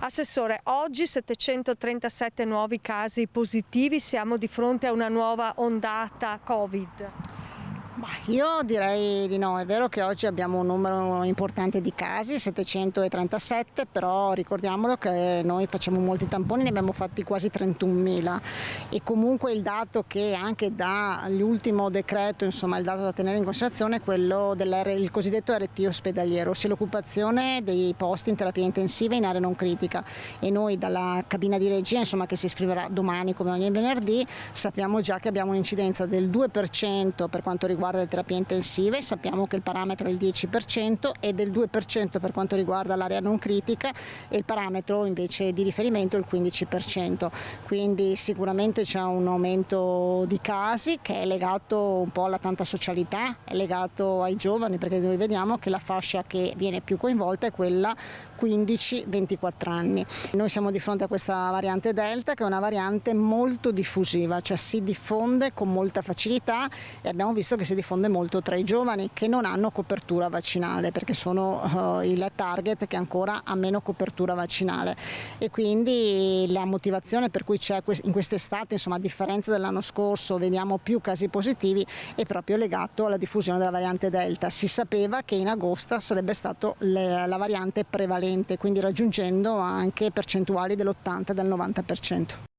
Assessore, oggi 737 nuovi casi positivi, siamo di fronte a una nuova ondata Covid. Io direi di no, è vero che oggi abbiamo un numero importante di casi, 737, però ricordiamolo che noi facciamo molti tamponi, ne abbiamo fatti quasi 31.000 e comunque il dato che anche dall'ultimo decreto, insomma il dato da tenere in considerazione è quello del cosiddetto RT ospedaliero, ossia l'occupazione dei posti in terapia intensiva in area non critica, e noi dalla cabina di regia, insomma, che si esprimerà domani come ogni venerdì, sappiamo già che abbiamo un'incidenza del 2% per quanto riguarda le terapie intensive, sappiamo che il parametro è il 10% e del 2% per quanto riguarda l'area non critica, e il parametro invece di riferimento è il 15%, quindi sicuramente c'è un aumento di casi che è legato un po' alla tanta socialità, è legato ai giovani, perché noi vediamo che la fascia che viene più coinvolta è quella 15-24 anni. Noi siamo di fronte a questa variante Delta, che è una variante molto diffusiva, cioè si diffonde con molta facilità, e abbiamo visto che si diffonde molto tra i giovani che non hanno copertura vaccinale, perché sono il target che ancora ha meno copertura vaccinale, e quindi la motivazione per cui c'è in quest'estate, insomma, a differenza dell'anno scorso, vediamo più casi positivi, è proprio legato alla diffusione della variante Delta. Si sapeva che in agosto sarebbe stata la variante prevalente, quindi raggiungendo anche percentuali dell'80 e del 90%.